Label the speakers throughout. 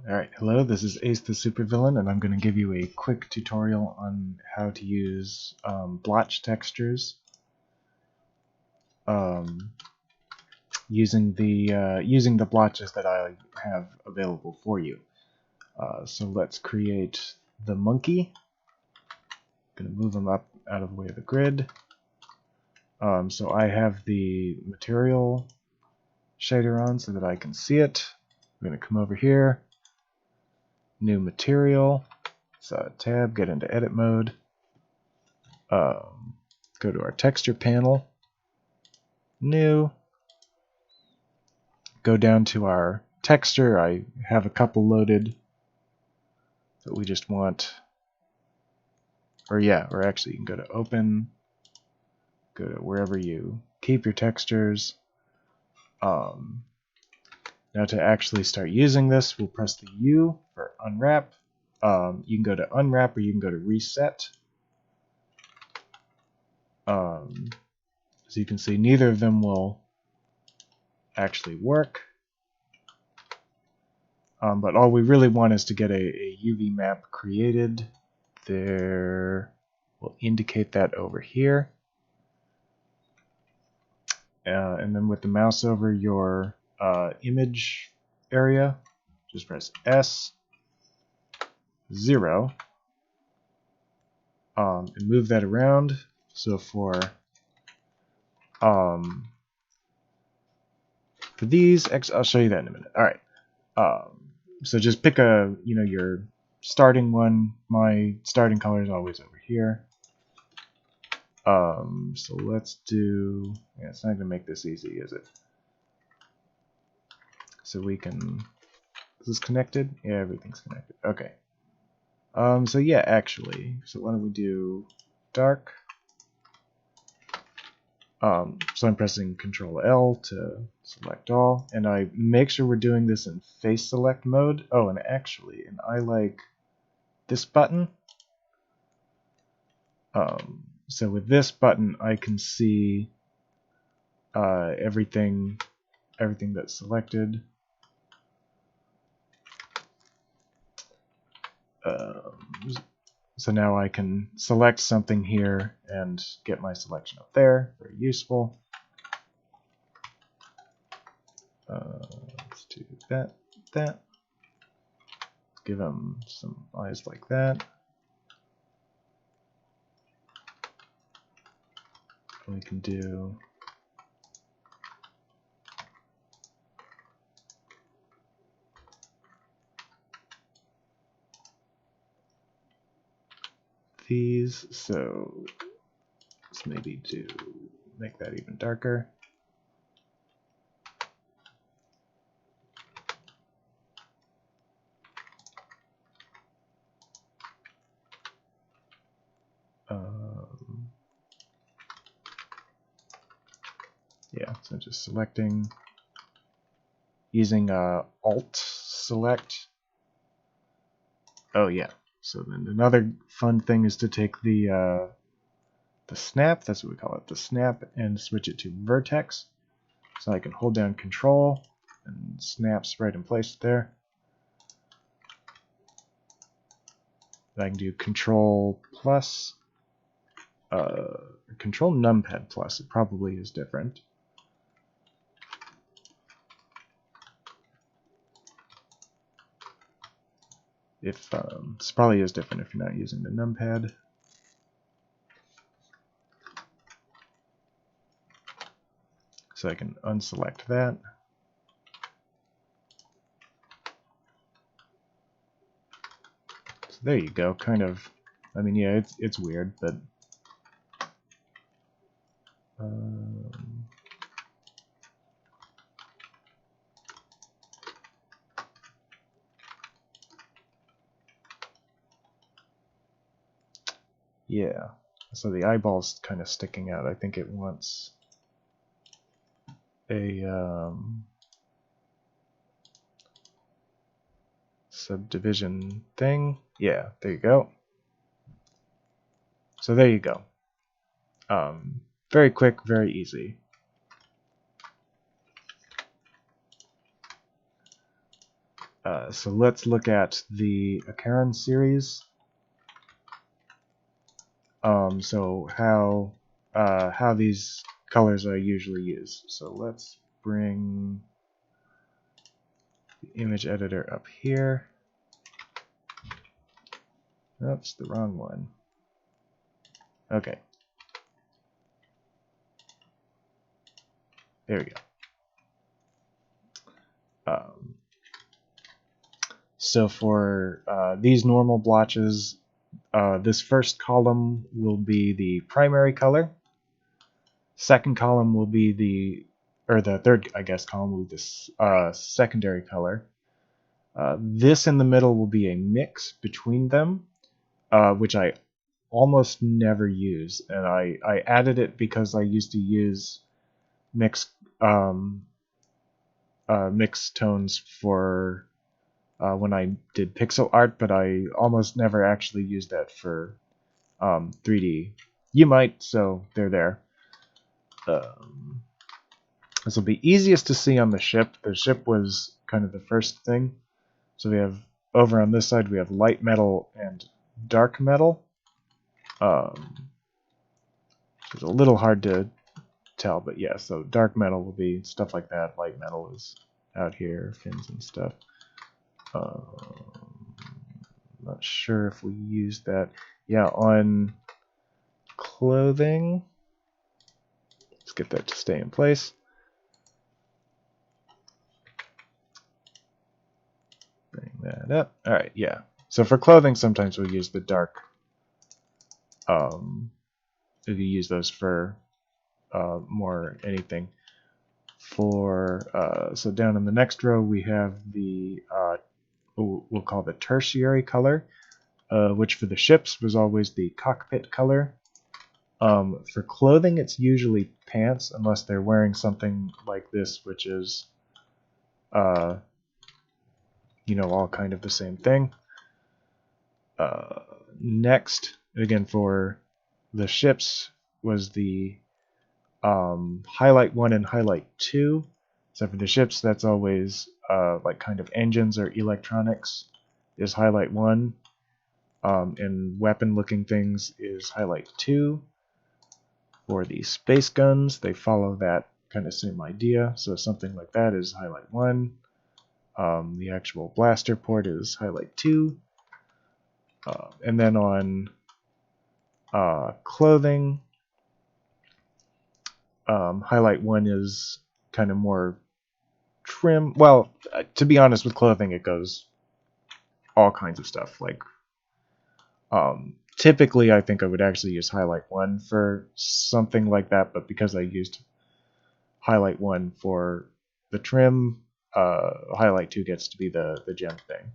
Speaker 1: Alright, hello, this is Ace the Supervillain, and I'm going to give you a quick tutorial on how to use blotch textures using the blotches that I have available for you. So let's create the monkey. I'm going to move him up out of the way of the grid. So I have the material shader on so that I can see it. I'm going to come over here. New material, so tab, get into edit mode, go to our texture panel, new, go down to our texture. I have a couple loaded that we just want, or actually you can go to open, go to wherever you keep your textures. Now to actually start using this, we'll press the U for unwrap. You can go to unwrap or you can go to reset. As you can see, neither of them will actually work. But all we really want is to get a UV map created. There, we'll indicate that over here. And then with the mouse over your image area, just press S, 0, and move that around. So for these, I'll show you that in a minute. All right. So just pick your starting one. My starting color is always over here. So let's do, it's not going to make this easy, is it? So we can, is this connected? Yeah, everything's connected. Okay. So yeah, actually, so why don't we do dark? So I'm pressing Control L to select all, and I make sure we're doing this in face select mode. Oh, and actually, I like this button. So with this button, I can see everything that's selected. So now I can select something here and get my selection up there. Very useful. Let's do that. Give them some eyes like that. And we can do these, so let's maybe make that even darker. Yeah, so just selecting, using Alt Select. Oh yeah. So then another fun thing is to take the snap, that's what we call it, the snap, and switch it to vertex. So I can hold down Control and snaps right in place there. I can do Control plus, Control numpad plus. It probably is different. If this probably is different if you're not using the numpad. So I can unselect that. So there you go. Kind of. I mean, yeah, it's weird, but yeah. So the eyeball's kind of sticking out. I think it wants a subdivision thing. Yeah, there you go. So there you go. Very quick, very easy. So let's look at the Acheron series. So how these colors are usually used. So let's bring the image editor up here. Oops, the wrong one. Okay. There we go. So for these normal blotches, this first column will be the primary color. Second column will be the third, I guess, column will be this secondary color. This in the middle will be a mix between them, which I almost never use, and I added it because I used to use mix tones for when I did pixel art, but I almost never actually used that for 3D. You might, so they're there. This will be easiest to see on the ship. The ship was kind of the first thing. So we have, over on this side, we have light metal and dark metal. It's a little hard to tell, but yeah, so dark metal will be stuff like that. Light metal is out here, fins and stuff. Not sure if we use that. Yeah, on clothing. Let's get that to stay in place. Bring that up. All right, yeah. So for clothing, sometimes we'll use the dark. If you use those for more anything. For so down in the next row, we have the we'll call the tertiary color, which for the ships was always the cockpit color. For clothing, it's usually pants, unless they're wearing something like this, which is, all kind of the same thing. Next, again, for the ships was the highlight 1 and highlight 2. So for the ships, that's always like kind of engines or electronics is highlight 1. And weapon-looking things is highlight 2. For the space guns, they follow that kind of same idea. So something like that is highlight 1. The actual blaster port is highlight 2. And then on clothing, highlight 1 is kind of more trim. Well, to be honest, with clothing, it goes all kinds of stuff. Like, typically, I think I would actually use highlight 1 for something like that, but because I used highlight 1 for the trim, highlight 2 gets to be the gem thing.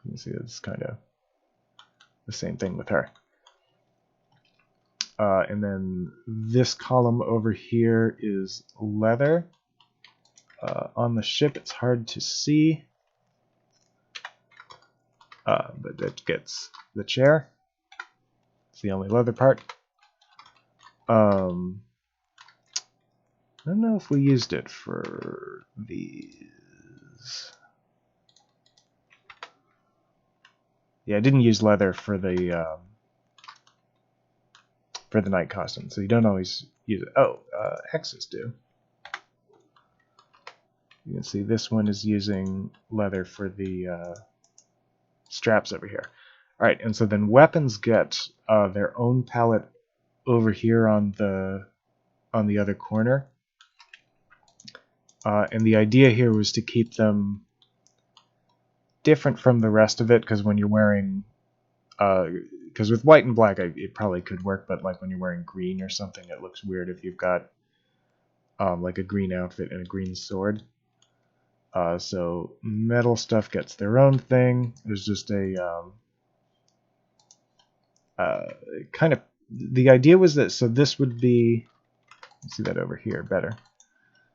Speaker 1: You can see it's kind of the same thing with her. And then this column over here is leather. On the ship, it's hard to see, but it gets the chair. It's the only leather part. I don't know if we used it for these. Yeah, I didn't use leather for the night costume, so you don't always use it. Oh, X's do. You can see this one is using leather for the straps over here. All right, and so then weapons get their own palette over here on the other corner. And the idea here was to keep them different from the rest of it, because when you're wearing, because with white and black it probably could work, but like when you're wearing green or something, it looks weird if you've got like a green outfit and a green sword. So metal stuff gets their own thing. There's just a kind of, the idea was that, so this would be, let's see that over here better.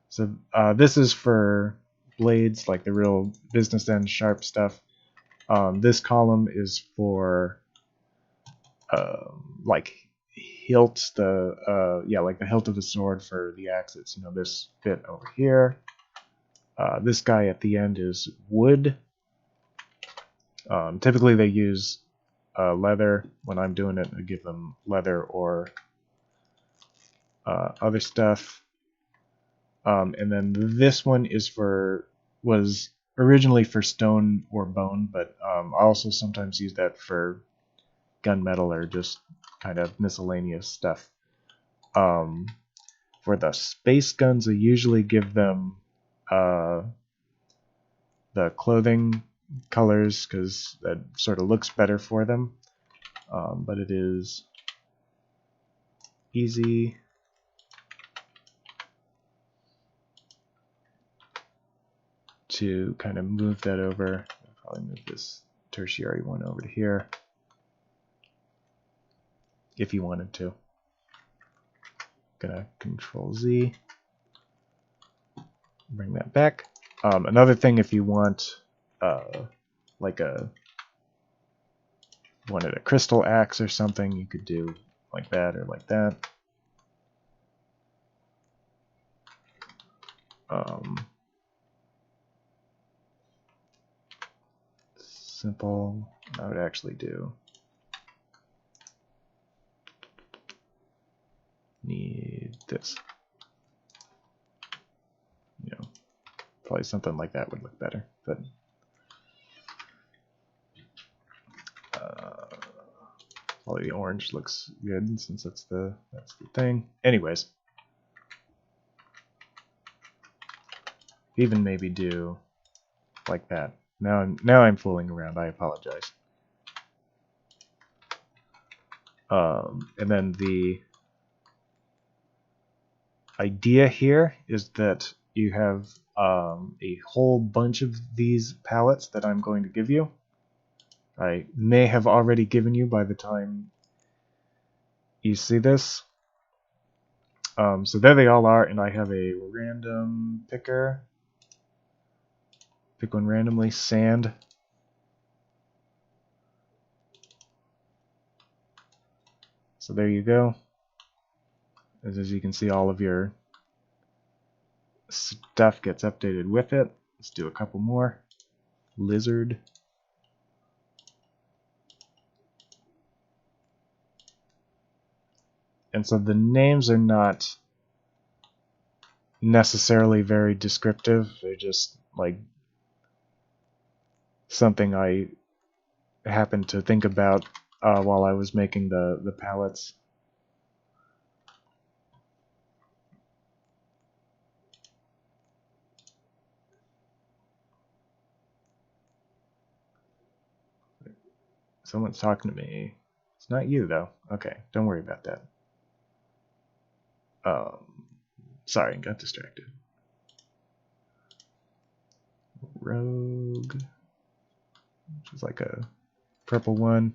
Speaker 1: So this is for blades, like the real business end sharp stuff. This column is for like hilts, like the hilt of the sword for the axes. This bit over here. This guy at the end is wood. Typically they use leather. When I'm doing it, I give them leather or other stuff. And then this one was originally for stone or bone, but I also sometimes use that for gunmetal or just kind of miscellaneous stuff. For the space guns, I usually give them the clothing colors because that sort of looks better for them. But it is easy to kind of move that over. I'll probably move this tertiary one over to here if you wanted to. Gonna Control Z, bring that back. Another thing, if you want like wanted a crystal axe or something, you could do like that or like that. Simple. I would actually do need this. You know, probably something like that would look better, but probably the orange looks good since that's the thing. Anyways, even maybe do like that. Now I'm fooling around. I apologize. And then the idea here is that you have a whole bunch of these palettes that I'm going to give you. I may have already given you by the time you see this. So there they all are, and I have a random picker. Pick one randomly. Sand. So there you go. As you can see, all of your stuff gets updated with it. Let's do a couple more. Lizard. And so the names are not necessarily very descriptive. They're just like something I happened to think about while I was making the palettes. Someone's talking to me. It's not you, though. Okay, don't worry about that. Sorry, got distracted. Rogue, which is like a purple one.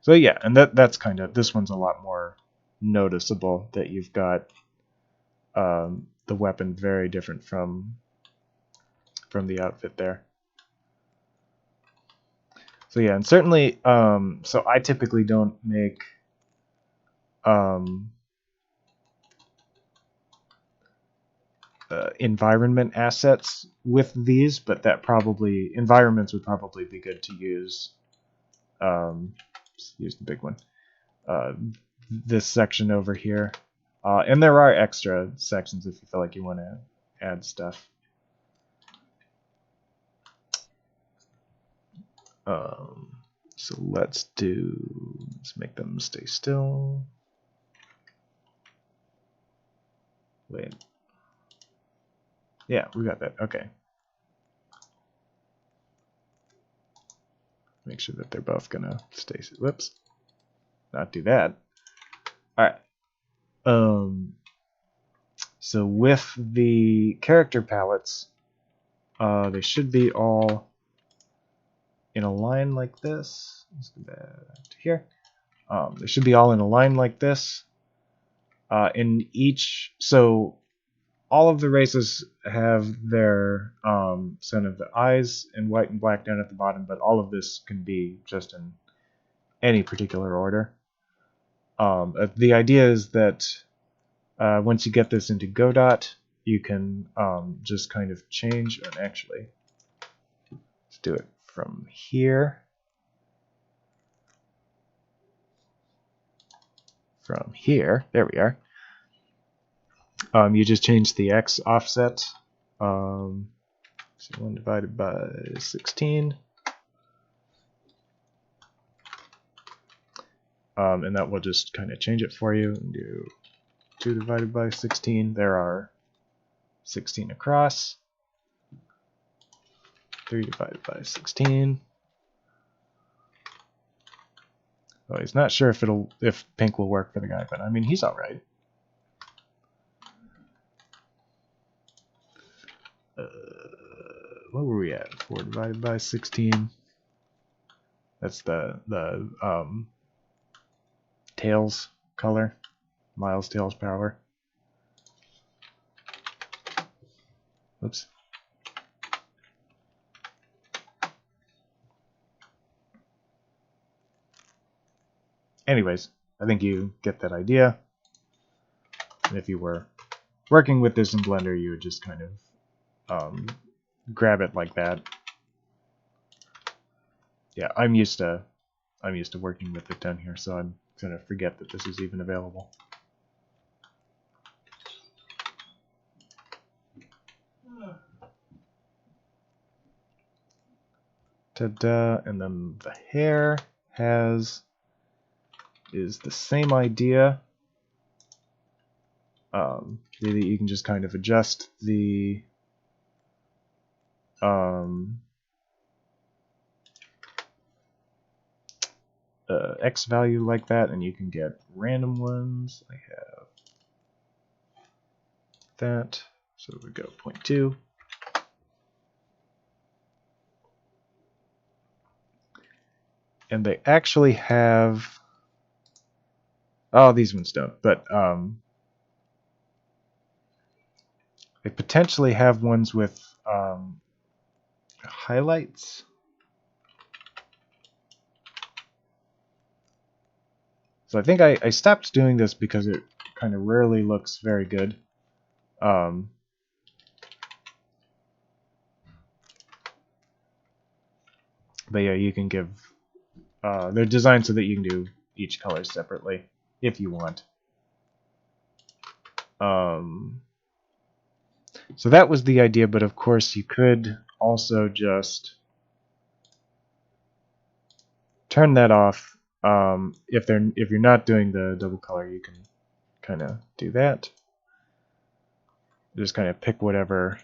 Speaker 1: So yeah, and that's kind of, this one's a lot more noticeable that you've got the weapon very different from the outfit there. So yeah, and certainly, so I typically don't make environment assets with these, but that probably, environments would probably be good to use. Use the big one. This section over here. And there are extra sections if you feel like you want to add stuff. So let's make them stay still. Wait. Yeah, we got that. Okay. Make sure that they're both gonna stay. Whoops. Not do that. All right. So with the character palettes, they should be all in a line like this. Let's go back to here. They should be all in a line like this. In each, so all of the races have their set of the eyes in white and black down at the bottom, but all of this can be just in any particular order. The idea is that once you get this into Godot, you can just kind of change, and actually, let's do it from here. From here, there we are. You just change the x offset. So 1 divided by 16. And that will just kind of change it for you and do 2 divided by 16. There are 16 across. 3 divided by 16. Well, he's not sure if pink will work for the guy, but I mean, he's all right. What were we at? 4 divided by 16. That's the Tails color. Miles Tails power. Oops. Anyways, I think you get that idea. And if you were working with this in Blender, you would just kind of grab it like that. Yeah, I'm used to working with it down here, so I'm gonna forget that this is even available. Ta-da! And then the hair is the same idea. You can just kind of adjust the X value like that, and you can get random ones. I have that, so we go 0.2. And they actually have, oh, these ones don't, but they potentially have ones with highlights. So I think I stopped doing this because it kind of rarely looks very good. But yeah, you can give, they're designed so that you can do each color separately if you want. So that was the idea, but of course you could also just turn that off. If you're not doing the double color, you can kind of do that. Just kind of pick whatever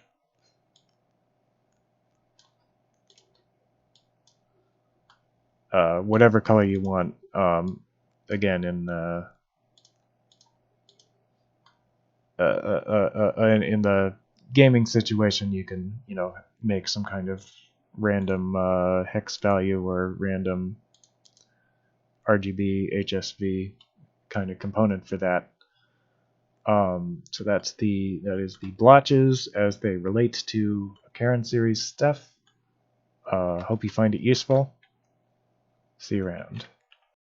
Speaker 1: color you want. Again, in the gaming situation, you can make some kind of random hex value or random RGB HSV kind of component for that. So that is the blotches as they relate to Acheron series stuff. Hope you find it useful. See you around.